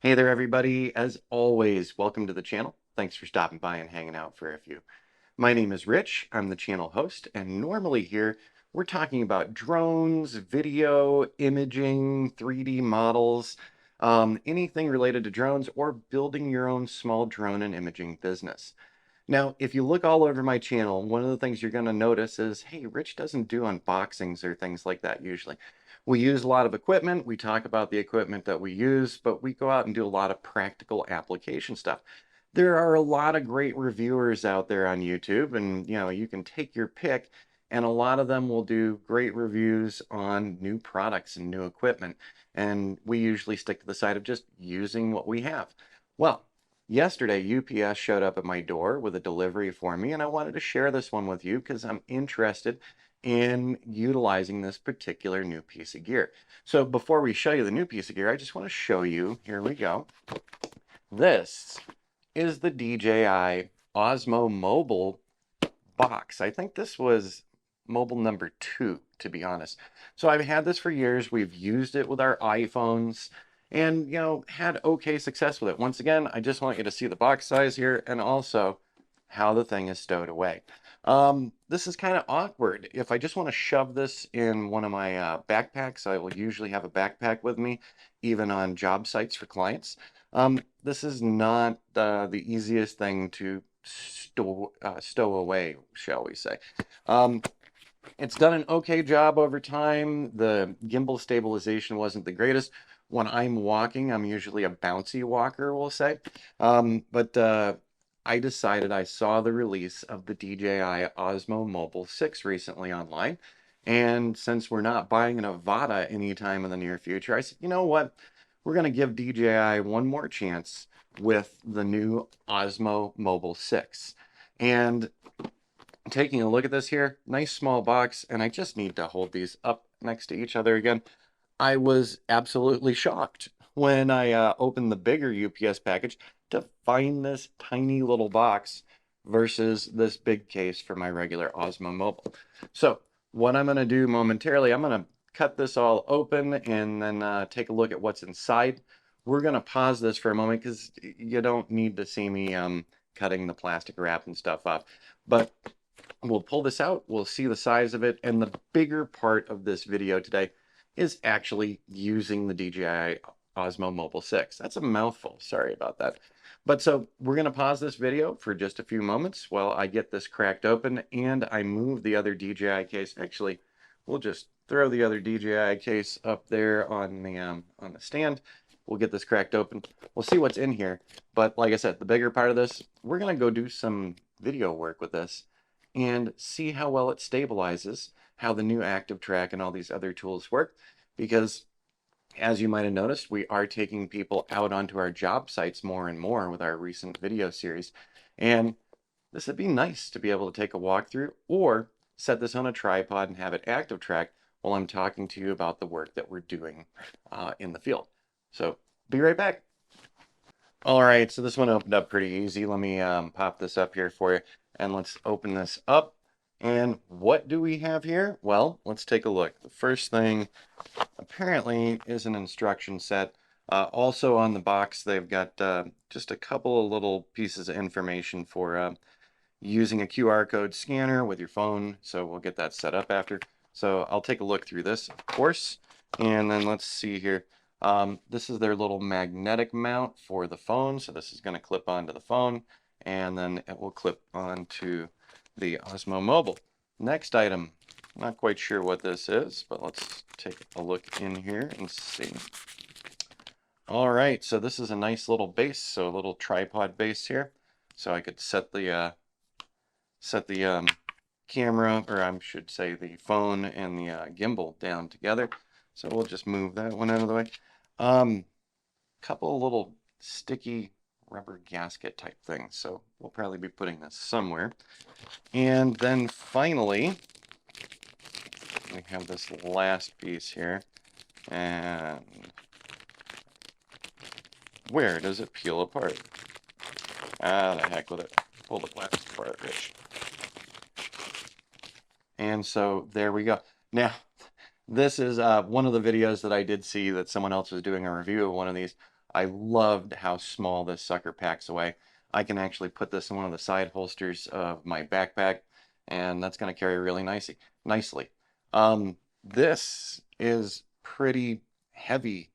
Hey there, everybody. As always, welcome to the channel. Thanks for stopping by and hanging out for a few. My name is Rich. I'm the channel host, and normally here we're talking about drones, video, imaging, 3D models, anything related to drones or building your own small drone and imaging business. Now, if you look all over my channel, one of the things you're going to notice is, hey, Rich doesn't do unboxings or things like that usually. We use a lot of equipment. We talk about the equipment that we use, but we go out and do a lot of practical application stuff. There are a lot of great reviewers out there on YouTube, and you can take your pick, and a lot of them will do great reviews on new products and new equipment. And we usually stick to the side of just using what we have. Well, yesterday, UPS showed up at my door with a delivery for me, and I wanted to share this one with you because I'm interested in utilizing this particular new piece of gear. So before we show you the new piece of gear, I just want to show you, here we go. This is the DJI Osmo Mobile Box. I think this was mobile number 2, to be honest. So I've had this for years. We've used it with our iPhones and, had okay success with it. Once again, I just want you to see the box size here and also how the thing is stowed away. This is kind of awkward. If I just want to shove this in one of my backpacks, I will usually have a backpack with me, even on job sites for clients. This is not the easiest thing to stow away, shall we say. It's done an okay job over time. The gimbal stabilization wasn't the greatest. When I'm walking, I'm usually a bouncy walker, we'll say. But I decided I saw the release of the DJI Osmo Mobile 6 recently online. And since we're not buying an Avata anytime in the near future, I said, you know what? We're going to give DJI one more chance with the new Osmo Mobile 6. And taking a look at this here, nice small box, and I just need to hold these up next to each other again. I was absolutely shocked when I opened the bigger UPS package to find this tiny little box versus this big case for my regular Osmo Mobile. So what I'm going to do momentarily, I'm going to cut this all open and then take a look at what's inside. We're going to pause this for a moment because you don't need to see me cutting the plastic wrap and stuff off. But we'll pull this out, we'll see the size of it, and the bigger part of this video today is actually using the DJI Osmo Mobile 6. That's a mouthful, sorry about that. But so we're going to pause this video for just a few moments while I get this cracked open and I move the other DJI case. Actually, we'll just throw the other DJI case up there on the stand. We'll get this cracked open. We'll see what's in here. But like I said, the bigger part of this, we're going to go do some video work with this and see how well it stabilizes, how the new active track and all these other tools work. Because as you might have noticed, we are taking people out onto our job sites more and more with our recent video series. And this would be nice to be able to take a walkthrough or set this on a tripod and have it active track while I'm talking to you about the work that we're doing in the field. So be right back. All right, so this one opened up pretty easy. Let me pop this up here for you. And let's open this up. And what do we have here? Well, let's take a look. The first thing apparently is an instruction set. Also on the box, they've got just a couple of little pieces of information for using a QR code scanner with your phone. So we'll get that set up after. So I'll take a look through this, of course. And then let's see here. This is their little magnetic mount for the phone. So this is going to clip onto the phone. And then it will clip onto the Osmo Mobile. Next item, not quite sure what this is, but let's take a look in here and see. All right, so this is a nice little base, so a little tripod base here. So I could set the camera, or I should say the phone and the gimbal down together. So we'll just move that one out of the way. Couple of little sticky rubber gasket type thing. So we'll probably be putting this somewhere. And then finally, we have this last piece here. And where does it peel apart? Ah, the heck with it. Pull the plastic apart, Rich. And so there we go. Now, this is one of the videos that I did see that someone else was doing a review of one of these. I loved how small this sucker packs away. I can actually put this in one of the side holsters of my backpack, and that's going to carry really nicely. This is pretty heavy.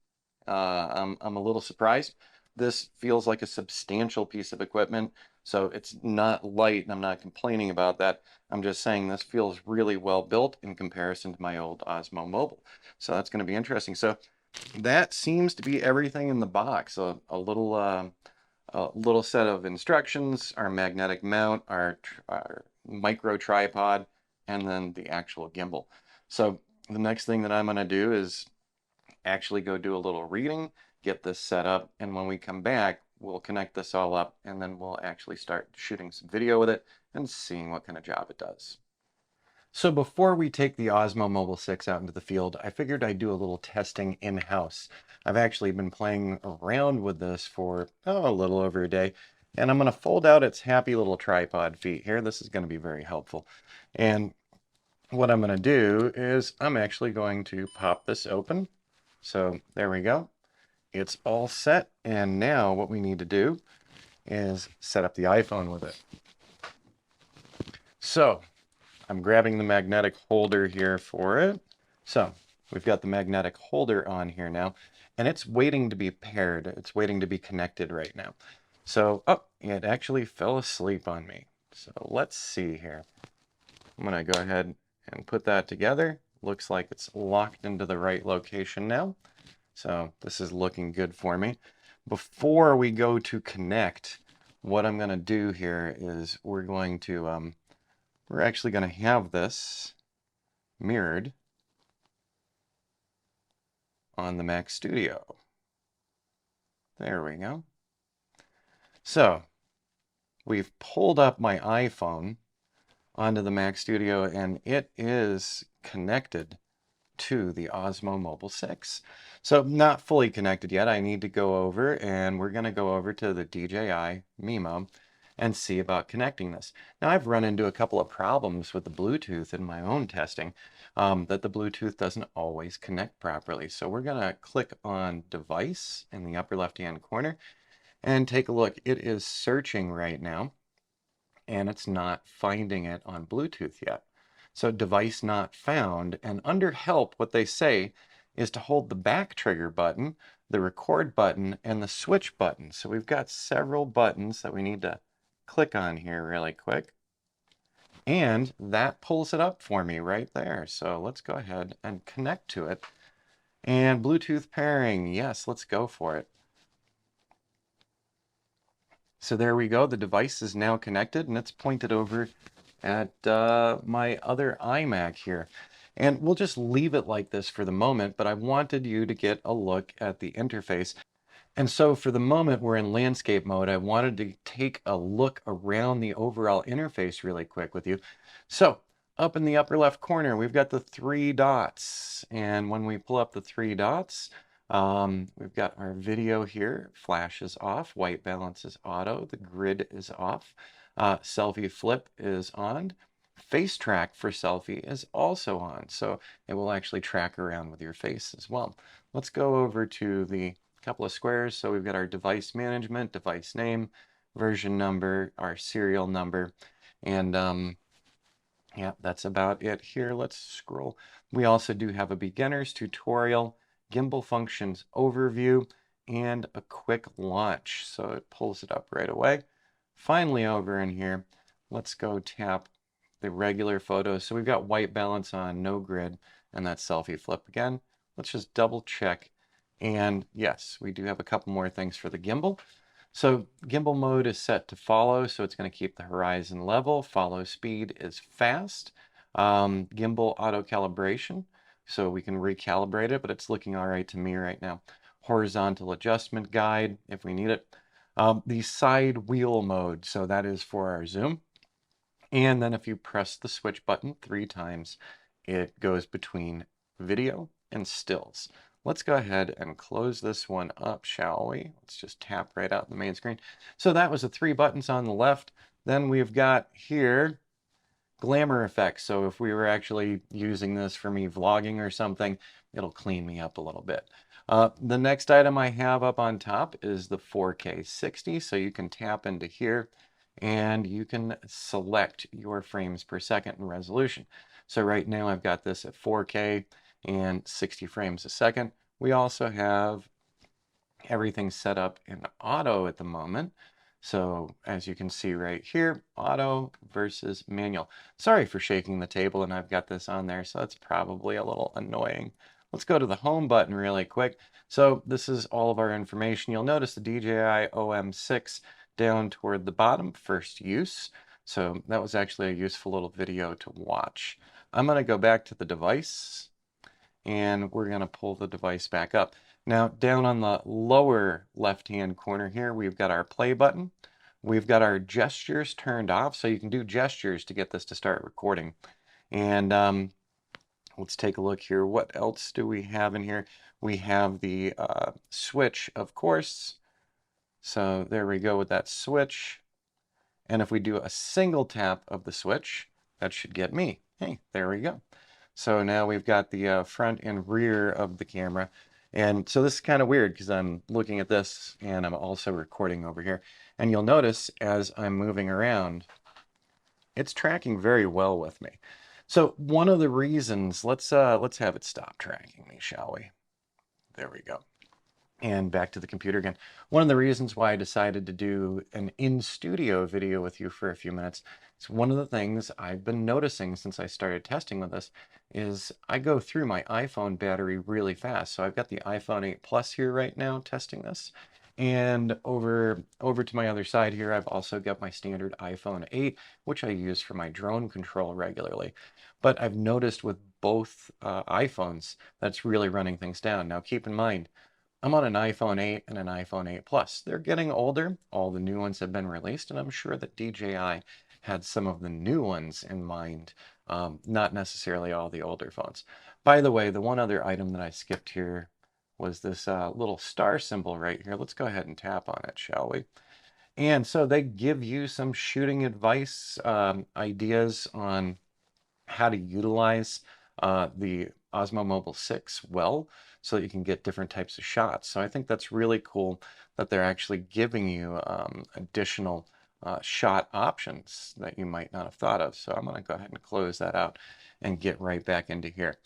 I'm a little surprised. This feels like a substantial piece of equipment, so it's not light, and I'm not complaining about that. I'm just saying this feels really well built in comparison to my old Osmo Mobile. So that's going to be interesting. So that seems to be everything in the box. A little set of instructions, our magnetic mount, our micro tripod, and then the actual gimbal. So the next thing that I'm going to do is actually go do a little reading, get this set up, and when we come back, we'll connect this all up, and then we'll actually start shooting some video with it and seeing what kind of job it does. So before we take the Osmo Mobile 6 out into the field, I figured I'd do a little testing in-house. I've actually been playing around with this for a little over a day, and I'm going to fold out its happy little tripod feet here. This is going to be very helpful. And what I'm going to do is I'm actually going to pop this open. So there we go. It's all set, and now what we need to do is set up the iPhone with it. So I'm grabbing the magnetic holder here for it. So we've got the magnetic holder on here now, and it's waiting to be paired. It's waiting to be connected right now. So, oh, it actually fell asleep on me. So let's see here. I'm gonna go ahead and put that together. Looks like it's locked into the right location now. So this is looking good for me. Before we go to connect, what I'm gonna do here is we're actually going to have this mirrored on the Mac Studio. There we go. So we've pulled up my iPhone onto the Mac Studio, and it is connected to the Osmo Mobile 6. So not fully connected yet. I need to go over, and we're going to go over to the DJI Mimo and see about connecting this. Now, I've run into a couple of problems with the Bluetooth in my own testing, that the Bluetooth doesn't always connect properly. So we're gonna click on Device in the upper left-hand corner and take a look. It is searching right now, and it's not finding it on Bluetooth yet. So device not found, and under help, what they say is to hold the back trigger button, the record button, and the switch button. So we've got several buttons that we need to click on here really quick, and that pulls it up for me right there. So let's go ahead and connect to it. And Bluetooth pairing, yes, let's go for it. So there we go. The device is now connected, and it's pointed over at my other iMac here. And we'll just leave it like this for the moment, but I wanted you to get a look at the interface. And so for the moment, we're in landscape mode. I wanted to take a look around the overall interface really quick with you. So up in the upper left corner, we've got the 3 dots. And when we pull up the 3 dots, we've got our video here. Flash is off, white balance is auto, the grid is off, selfie flip is on. Face track for selfie is also on. So it will actually track around with your face as well. Let's go over to the couple of squares. So we've got our device management, device name, version number, our serial number, and yeah, that's about it here. Let's scroll. We also do have a beginner's tutorial, gimbal functions overview, and a quick launch. So it pulls it up right away. Finally, over in here, let's go tap the regular photos. So we've got white balance on, no grid, and that selfie flip again. Let's just double check. And yes, we do have a couple more things for the gimbal. So gimbal mode is set to follow, so it's going to keep the horizon level. Follow speed is fast. Gimbal auto calibration, so we can recalibrate it, but it's looking all right to me right now. Horizontal adjustment guide if we need it. The side wheel mode, so that is for our zoom. And then if you press the switch button 3 times, it goes between video and stills. Let's go ahead and close this one up, shall we? Let's just tap right out the main screen. So that was the 3 buttons on the left. Then we've got here glamour effects. So if we were actually using this for me vlogging or something, it'll clean me up a little bit. The next item I have up on top is the 4K 60, so you can tap into here and you can select your frames per second in resolution. So right now I've got this at 4K and 60 frames a second. We also have everything set up in auto at the moment. So as you can see right here, auto versus manual. Sorry for shaking the table, and I've got this on there, so it's probably a little annoying. Let's go to the home button really quick. So this is all of our information. You'll notice the DJI OM6 down toward the bottom, first use. So that was actually a useful little video to watch. I'm going to go back to the device, and we're going to pull the device back up. Now, down on the lower left-hand corner here, we've got our play button. We've got our gestures turned off, so you can do gestures to get this to start recording. And let's take a look here. What else do we have in here? We have the switch, of course. So there we go with that switch. And if we do a single tap of the switch, that should get me. Hey, there we go. So now we've got the front and rear of the camera. And so this is kind of weird because I'm looking at this and I'm also recording over here. And you'll notice as I'm moving around, it's tracking very well with me. So one of the reasons, let's have it stop tracking me, shall we? There we go. And back to the computer again. One of the reasons why I decided to do an in-studio video with you for a few minutes is one of the things I've been noticing since I started testing with this is I go through my iPhone battery really fast. So I've got the iPhone 8 Plus here right now testing this. And over to my other side here, I've also got my standard iPhone 8, which I use for my drone control regularly. But I've noticed with both iPhones that's really running things down. Now keep in mind, I'm on an iPhone 8 and an iPhone 8 Plus. They're getting older. All the new ones have been released, and I'm sure that DJI had some of the new ones in mind, not necessarily all the older phones. By the way, the one other item that I skipped here was this little star symbol right here. Let's go ahead and tap on it, shall we? And so they give you some shooting advice, ideas on how to utilize the Osmo Mobile 6 well, so that you can get different types of shots. So I think that's really cool that they're actually giving you additional shot options that you might not have thought of. So I'm going to go ahead and close that out and get right back into here.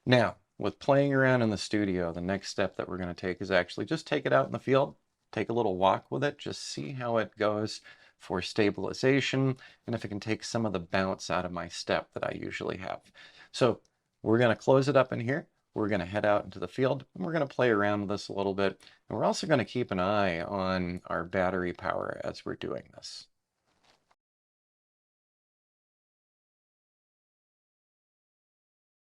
Now, with playing around in the studio, the next step that we're going to take is actually just take it out in the field, take a little walk with it, just see how it goes for stabilization, and if it can take some of the bounce out of my step that I usually have. So we're going to close it up in here. We're going to head out into the field, and we're going to play around with this a little bit. And we're also going to keep an eye on our battery power as we're doing this.